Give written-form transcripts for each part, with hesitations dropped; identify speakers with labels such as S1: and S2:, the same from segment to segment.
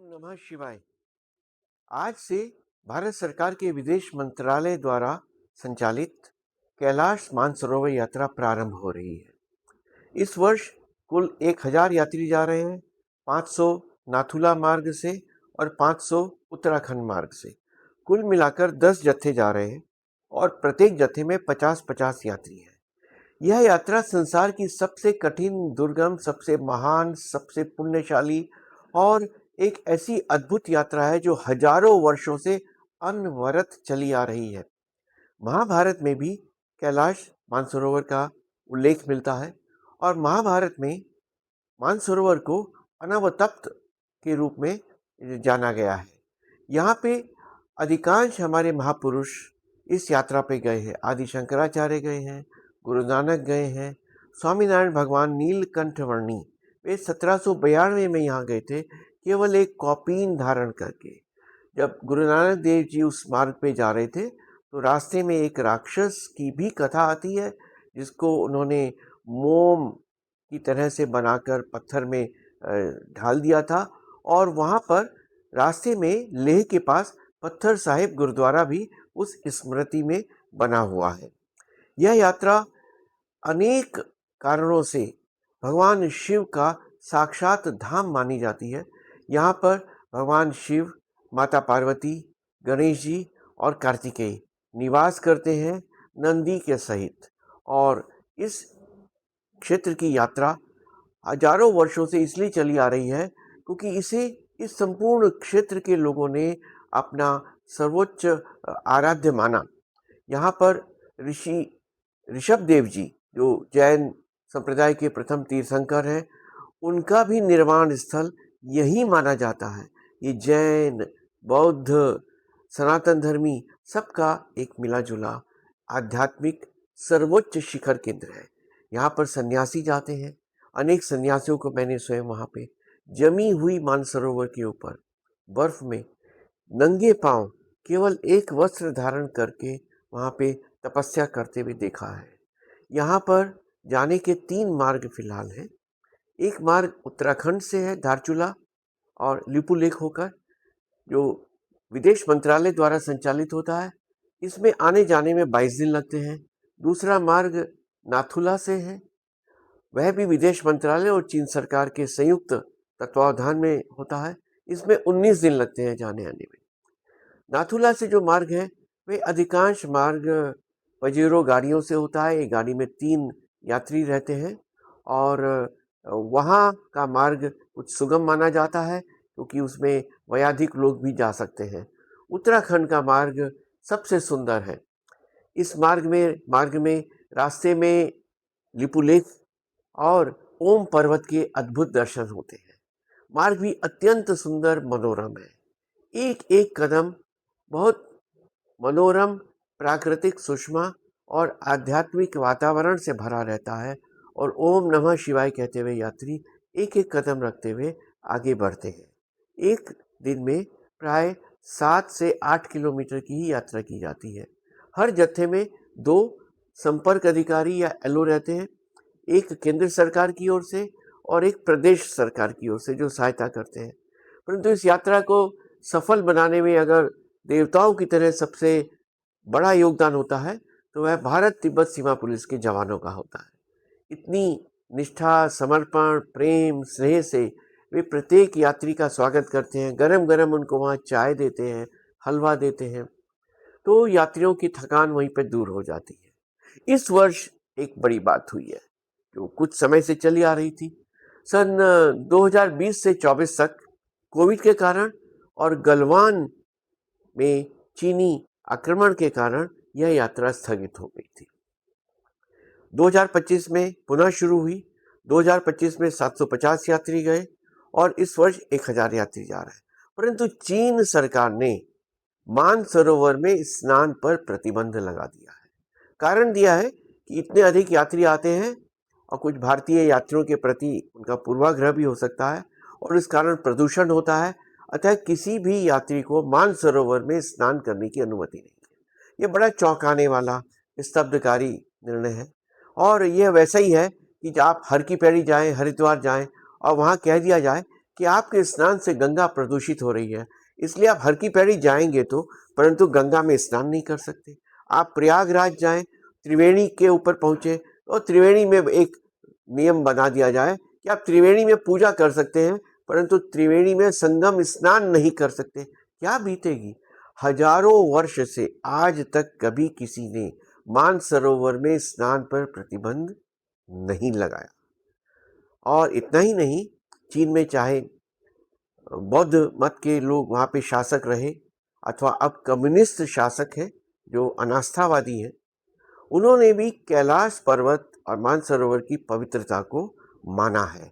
S1: नमः शिवाय। आज से भारत सरकार के विदेश मंत्रालय द्वारा संचालित कैलाश मानसरोवर यात्रा प्रारंभ हो रही है। इस वर्ष कुल 1000 यात्री जा रहे हैं। 500 नाथुला मार्ग से और 500 उत्तराखंड मार्ग से। कुल मिलाकर 10 जत्थे जा रहे हैं और प्रत्येक जत्थे में 50-50 यात्री हैं। यह यात्रा संसार की सबसे कठिन, दुर्गम, सबसे महान, सबसे पुण्यशाली और एक ऐसी अद्भुत यात्रा है जो हजारों वर्षों से अनवरत चली आ रही है। महाभारत में भी कैलाश मानसरोवर का उल्लेख मिलता है और महाभारत में मानसरोवर को अनवतप्त के रूप में जाना गया है। यहाँ पे अधिकांश हमारे महापुरुष इस यात्रा पे गए हैं। आदि शंकराचार्य गए हैं, गुरु नानक गए हैं, स्वामीनारायण भगवान नीलकंठ वर्णी वे 1792 में यहाँ गए थे, केवल एक कौपीन धारण करके। जब गुरु नानक देव जी उस मार्ग पे जा रहे थे तो रास्ते में एक राक्षस की भी कथा आती है, जिसको उन्होंने मोम की तरह से बनाकर पत्थर में ढाल दिया था और वहाँ पर रास्ते में लेह के पास पत्थर साहिब गुरुद्वारा भी उस स्मृति में बना हुआ है। यह यात्रा अनेक कारणों से भगवान शिव का साक्षात धाम मानी जाती है। यहाँ पर भगवान शिव, माता पार्वती, गणेश जी और कार्तिकेय निवास करते हैं नंदी के सहित। और इस क्षेत्र की यात्रा हजारों वर्षों से इसलिए चली आ रही है क्योंकि इस संपूर्ण क्षेत्र के लोगों ने अपना सर्वोच्च आराध्य माना। यहाँ पर ऋषि ऋषभदेव जी, जो जैन संप्रदाय के प्रथम तीर्थंकर हैं, उनका भी निर्वाण स्थल यही माना जाता है। ये जैन, बौद्ध, सनातन धर्मी सबका एक मिला जुला आध्यात्मिक सर्वोच्च शिखर केंद्र है। यहाँ पर सन्यासी जाते हैं। अनेक सन्यासियों को मैंने स्वयं वहाँ पे जमी हुई मानसरोवर के ऊपर बर्फ में नंगे पांव केवल एक वस्त्र धारण करके वहाँ पे तपस्या करते हुए देखा है। यहाँ पर जाने के 3 मार्ग फिलहाल हैं। एक मार्ग उत्तराखंड से है, धारचूला और लिपुलेख होकर, जो विदेश मंत्रालय द्वारा संचालित होता है। इसमें आने जाने में 22 दिन लगते हैं। दूसरा मार्ग नाथुला से है, वह भी विदेश मंत्रालय और चीन सरकार के संयुक्त तत्वावधान में होता है। इसमें 19 दिन लगते हैं जाने आने में। नाथुला से जो मार्ग है वे अधिकांश मार्ग पजेरो गाड़ियों से होता है। एक गाड़ी में 3 यात्री रहते हैं और वहाँ का मार्ग कुछ सुगम माना जाता है क्योंकि उसमें वयाधिक लोग भी जा सकते हैं। उत्तराखंड का मार्ग सबसे सुंदर है। इस मार्ग में रास्ते में लिपुलेख और ओम पर्वत के अद्भुत दर्शन होते हैं। मार्ग भी अत्यंत सुंदर, मनोरम है। एक एक कदम बहुत मनोरम, प्राकृतिक, सुषमा और आध्यात्मिक वातावरण से भरा रहता है और ओम नमः शिवाय कहते हुए यात्री एक एक कदम रखते हुए आगे बढ़ते हैं। एक दिन में प्राय 7 से 8 किलोमीटर की ही यात्रा की जाती है। हर जत्थे में 2 संपर्क अधिकारी या एलओ रहते हैं, एक केंद्र सरकार की ओर से और एक प्रदेश सरकार की ओर से, जो सहायता करते हैं। परंतु इस यात्रा को सफल बनाने में अगर देवताओं की तरह सबसे बड़ा योगदान होता है तो वह भारत तिब्बत सीमा पुलिस के जवानों का होता है। इतनी निष्ठा, समर्पण, प्रेम, स्नेह से वे प्रत्येक यात्री का स्वागत करते हैं। गरम गरम उनको वहाँ चाय देते हैं, हलवा देते हैं, तो यात्रियों की थकान वहीं पर दूर हो जाती है। इस वर्ष एक बड़ी बात हुई है जो कुछ समय से चली आ रही थी। सन 2020 से 24 तक कोविड के कारण और गलवान में चीनी आक्रमण के कारण यह यात्रा स्थगित हो गई थी। 2025 में पुनः शुरू हुई। 2025 में 750 यात्री गए और इस वर्ष 1000 यात्री जा रहे हैं। परंतु चीन सरकार ने मानसरोवर में स्नान पर प्रतिबंध लगा दिया है। कारण दिया है कि इतने अधिक यात्री आते हैं और कुछ भारतीय यात्रियों के प्रति उनका पूर्वाग्रह भी हो सकता है और इस कारण प्रदूषण होता है। अतः किसी भी यात्री को मानसरोवर में स्नान करने की अनुमति नहीं है। ये बड़ा चौंकाने वाला, स्तब्धकारी निर्णय है। और यह वैसा ही है कि आप हर की पैड़ी जाएं, हरिद्वार जाएं और वहाँ कह दिया जाए कि आपके स्नान से गंगा प्रदूषित हो रही है, इसलिए आप हर की पैड़ी जाएंगे तो, परंतु गंगा में स्नान नहीं कर सकते। आप प्रयागराज जाएं, त्रिवेणी के ऊपर पहुंचे और त्रिवेणी में एक नियम बना दिया जाए कि आप त्रिवेणी में पूजा कर सकते हैं, परंतु त्रिवेणी में संगम स्नान नहीं कर सकते। क्या बीतेगी? हजारों वर्ष से आज तक कभी किसी ने मानसरोवर में स्नान पर प्रतिबंध नहीं लगाया। और इतना ही नहीं, चीन में चाहे बौद्ध मत के लोग वहाँ पे शासक रहे अथवा अब कम्युनिस्ट शासक है जो अनास्थावादी है, उन्होंने भी कैलाश पर्वत और मानसरोवर की पवित्रता को माना है।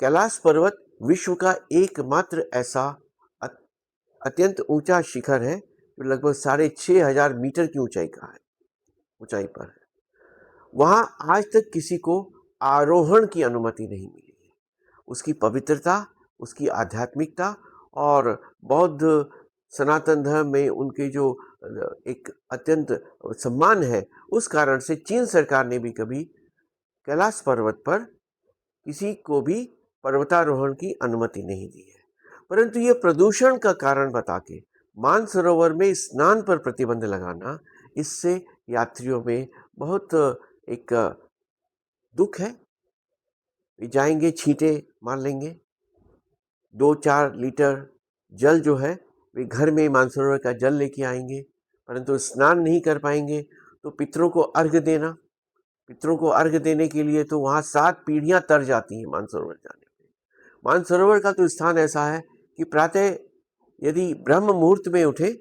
S1: कैलाश पर्वत विश्व का एकमात्र ऐसा अत्यंत ऊंचा शिखर है जो लगभग 6,500 मीटर की ऊंचाई पर है। वहां आज तक किसी को आरोहण की अनुमति नहीं मिली है। उसकी पवित्रता, उसकी आध्यात्मिकता और बौद्ध सनातन धर्म में उनके जो एक अत्यंत सम्मान है, उस कारण से चीन सरकार ने भी कभी कैलाश पर्वत पर किसी को भी पर्वतारोहण की अनुमति नहीं दी है। परंतु ये प्रदूषण का कारण बता के मानसरोवर में स्नान पर प्रतिबंध लगाना, इससे यात्रियों में बहुत एक दुख है। वे जाएंगे, छींटे मार लेंगे, 2-4 लीटर जल जो है वे घर में मानसरोवर का जल लेके आएंगे, परंतु स्नान नहीं कर पाएंगे। तो पितरों को अर्घ देने के लिए तो वहाँ 7 पीढ़ियाँ तर जाती हैं मानसरोवर जाने पे। मानसरोवर का तो स्थान ऐसा है कि प्रातः यदि ब्रह्म मुहूर्त में उठे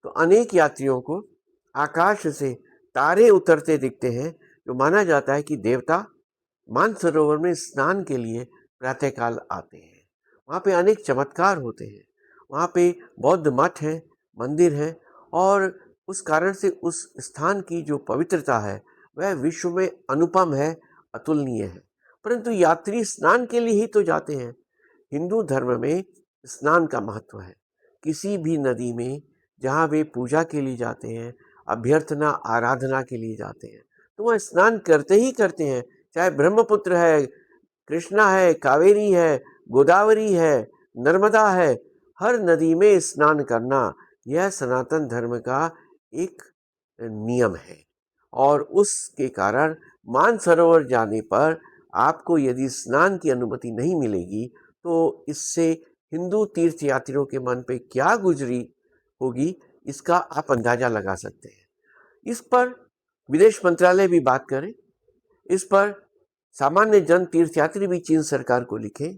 S1: तो अनेक यात्रियों को आकाश से तारे उतरते दिखते हैं, जो माना जाता है कि देवता मानसरोवर में स्नान के लिए प्रातःकाल आते हैं। वहाँ पे अनेक चमत्कार होते हैं। वहाँ पे बौद्ध मठ है, मंदिर है, और उस कारण से उस स्थान की जो पवित्रता है वह विश्व में अनुपम है, अतुलनीय है। परंतु यात्री स्नान के लिए ही तो जाते हैं। हिंदू धर्म में स्नान का महत्व है। किसी भी नदी में जहाँ वे पूजा के लिए जाते हैं, अभ्यर्थना आराधना के लिए जाते हैं, तो वह स्नान करते ही करते हैं। चाहे ब्रह्मपुत्र है, कृष्णा है, कावेरी है, गोदावरी है, नर्मदा है, हर नदी में स्नान करना यह सनातन धर्म का एक नियम है। और उसके कारण मानसरोवर जाने पर आपको यदि स्नान की अनुमति नहीं मिलेगी तो इससे हिंदू तीर्थयात्रियों के मन पे क्या गुजरी होगी, इसका आप अंदाजा लगा सकते हैं। इस पर विदेश मंत्रालय भी बात करे, इस पर सामान्य जन तीर्थयात्री भी चीन सरकार को लिखे,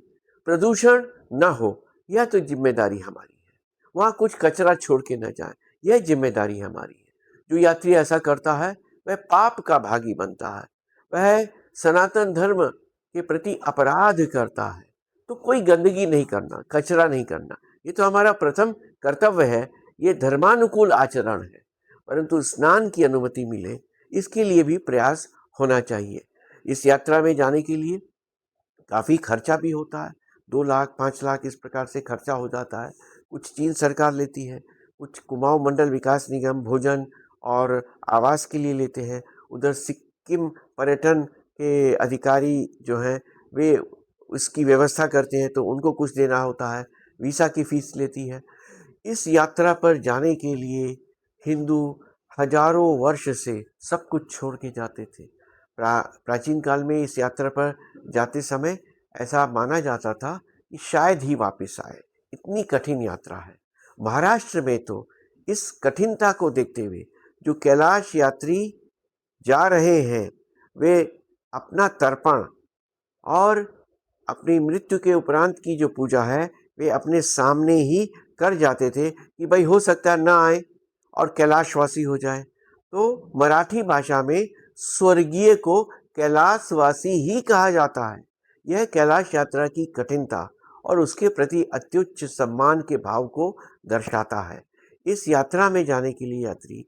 S1: प्रदूषण न हो यह तो जिम्मेदारी हमारी है। वहाँ कुछ कचरा छोड़ के न जाए, यह जिम्मेदारी हमारी है। जो यात्री ऐसा करता है वह पाप का भागी बनता है, वह सनातन धर्म के प्रति अपराध करता है। तो कोई गंदगी नहीं करना, कचरा नहीं करना, ये तो हमारा प्रथम कर्तव्य है, ये धर्मानुकूल आचरण है। परंतु स्नान की अनुमति मिले, इसके लिए भी प्रयास होना चाहिए। इस यात्रा में जाने के लिए काफ़ी खर्चा भी होता है, 2 लाख 5 लाख इस प्रकार से खर्चा हो जाता है। कुछ चीन सरकार लेती है, कुछ कुमाऊं मंडल विकास निगम भोजन और आवास के लिए लेते हैं। उधर सिक्किम पर्यटन के अधिकारी जो हैं वे उसकी व्यवस्था करते हैं, तो उनको कुछ देना होता है, वीसा की फीस लेती है। इस यात्रा पर जाने के लिए हिंदू हजारों वर्ष से सब कुछ छोड़ के जाते थे। प्राचीन काल में इस यात्रा पर जाते समय ऐसा माना जाता था कि शायद ही वापस आए, इतनी कठिन यात्रा है। महाराष्ट्र में तो इस कठिनता को देखते हुए जो कैलाश यात्री जा रहे हैं वे अपना तर्पण और अपनी मृत्यु के उपरांत की जो पूजा है वे अपने सामने ही कर जाते थे कि भाई हो सकता है ना आए और कैलाशवासी हो जाए। तो मराठी भाषा में स्वर्गीय को कैलाशवासी ही कहा जाता है। यह कैलाश यात्रा की कठिनता और उसके प्रति अत्युच्च सम्मान के भाव को दर्शाता है। इस यात्रा में जाने के लिए यात्री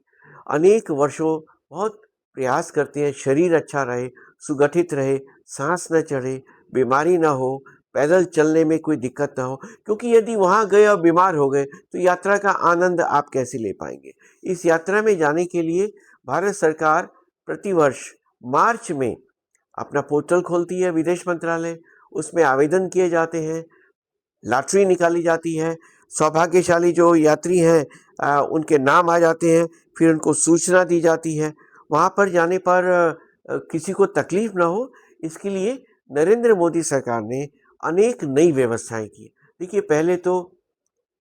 S1: अनेक वर्षों बहुत प्रयास करते हैं, शरीर अच्छा रहे, सुगठित रहे, सांस न चढ़े, बीमारी ना हो, पैदल चलने में कोई दिक्कत ना हो, क्योंकि यदि वहाँ गए और बीमार हो गए तो यात्रा का आनंद आप कैसे ले पाएंगे। इस यात्रा में जाने के लिए भारत सरकार प्रतिवर्ष मार्च में अपना पोर्टल खोलती है, विदेश मंत्रालय, उसमें आवेदन किए जाते हैं। लॉटरी निकाली जाती है। सौभाग्यशाली जो यात्री हैं उनके नाम आ जाते हैं, फिर उनको सूचना दी जाती है। वहाँ पर जाने पर किसी को तकलीफ ना हो, इसके लिए नरेंद्र मोदी सरकार ने अनेक नई व्यवस्थाएं की। देखिए, पहले तो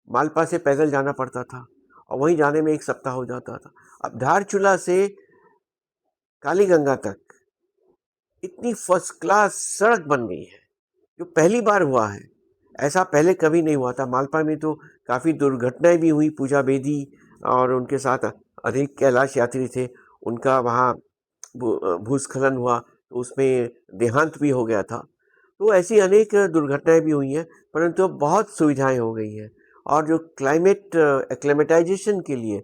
S1: मालपा से पैदल जाना पड़ता था और वहीं जाने में 1 सप्ताह हो जाता था। अब धारचूला से कालीगंगा तक इतनी फर्स्ट क्लास सड़क बन गई है, जो पहली बार हुआ है। ऐसा पहले कभी नहीं हुआ था। मालपा में तो काफ़ी दुर्घटनाएं भी हुई। पूजा बेदी और उनके साथ अधिक कैलाश यात्री थे, उनका वहाँ भूस्खलन हुआ तो उसमें देहांत भी हो गया था। तो ऐसी अनेक दुर्घटनाएं भी हुई हैं, परंतु अब बहुत सुविधाएं हो गई हैं। और जो क्लाइमेट एक्लेमेटाइजेशन के लिए,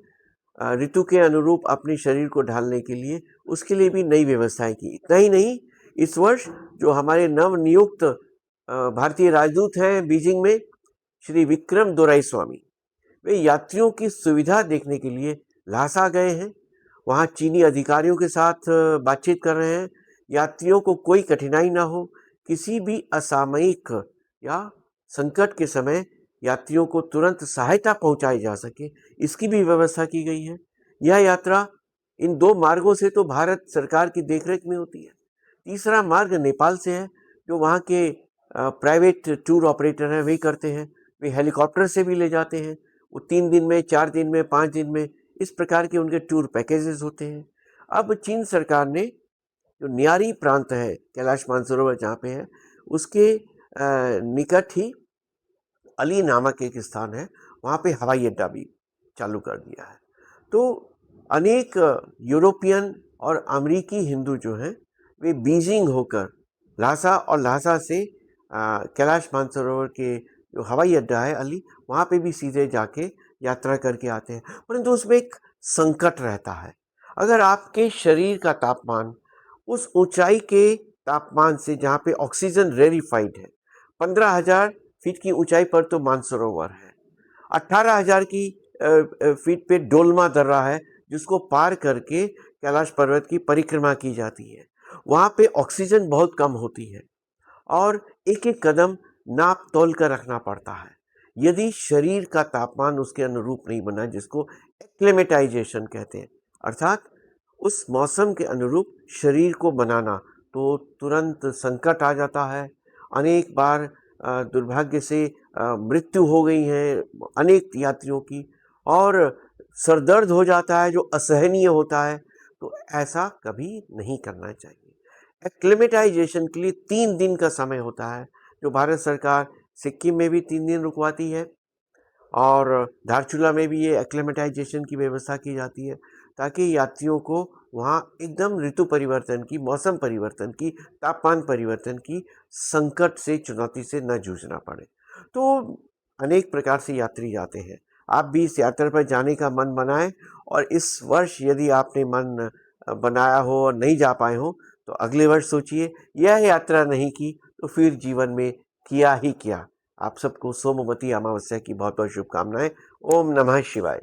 S1: ऋतु के अनुरूप अपने शरीर को ढालने के लिए, उसके लिए भी नई व्यवस्थाएं की। इतना ही नहीं, इस वर्ष जो हमारे नव नियुक्त भारतीय राजदूत हैं बीजिंग में, श्री विक्रम दोराईस्वामी, वे यात्रियों की सुविधा देखने के लिए ल्हासा गए हैं। वहाँ चीनी अधिकारियों के साथ बातचीत कर रहे हैं। यात्रियों को कोई कठिनाई ना हो, किसी भी असामयिक या संकट के समय यात्रियों को तुरंत सहायता पहुंचाई जा सके, इसकी भी व्यवस्था की गई है। यह यात्रा इन 2 मार्गों से तो भारत सरकार की देखरेख में होती है। तीसरा मार्ग नेपाल से है, जो वहाँ के प्राइवेट टूर ऑपरेटर हैं वे करते हैं। वे हेलीकॉप्टर से भी ले जाते हैं। वो 3 दिन में, 4 दिन में, 5 दिन में, इस प्रकार के उनके टूर पैकेजेस होते हैं। अब चीन सरकार ने जो नियारी प्रांत है, कैलाश मानसरोवर जहाँ पे है, उसके निकट ही अली नामक एक स्थान है, वहाँ पे हवाई अड्डा भी चालू कर दिया है। तो अनेक यूरोपियन और अमेरिकी हिंदू जो हैं, वे बीजिंग होकर ल्हासा और ल्हासा से कैलाश मानसरोवर के जो हवाई अड्डा है अली, वहाँ पे भी सीधे जाके यात्रा करके आते हैं। परंतु उसमें एक संकट रहता है। अगर आपके शरीर का तापमान उस ऊंचाई के तापमान से, जहाँ पे ऑक्सीजन रेरिफाइड है, 15,000 फीट की ऊंचाई पर तो मानसरोवर है, 18,000 की फीट पे डोलमा दर्रा है, जिसको पार करके कैलाश पर्वत की परिक्रमा की जाती है। वहाँ पे ऑक्सीजन बहुत कम होती है और एक एक कदम नाप तोल कर रखना पड़ता है। यदि शरीर का तापमान उसके अनुरूप नहीं बना, जिसको एक्लेमेटाइजेशन कहते हैं, अर्थात उस मौसम के अनुरूप शरीर को बनाना, तो तुरंत संकट आ जाता है। अनेक बार दुर्भाग्य से मृत्यु हो गई है अनेक यात्रियों की, और सरदर्द हो जाता है जो असहनीय होता है। तो ऐसा कभी नहीं करना चाहिए। एक्लेमेटाइजेशन के लिए 3 दिन का समय होता है, जो भारत सरकार सिक्किम में भी 3 दिन रुकवाती है और धारचूला में भी ये एक्लेमेटाइजेशन की व्यवस्था की जाती है, ताकि यात्रियों को वहाँ एकदम ऋतु परिवर्तन की, मौसम परिवर्तन की, तापमान परिवर्तन की संकट से, चुनौती से न जूझना पड़े। तो अनेक प्रकार से यात्री जाते हैं। आप भी इस यात्रा पर जाने का मन बनाएं, और इस वर्ष यदि आपने मन बनाया हो और नहीं जा पाए हो, तो अगले वर्ष सोचिए। यह यात्रा नहीं की तो फिर जीवन में किया ही क्या। आप सबको सोमवती अमावस्या की बहुत बहुत शुभकामनाएं। ओम नमः शिवाय।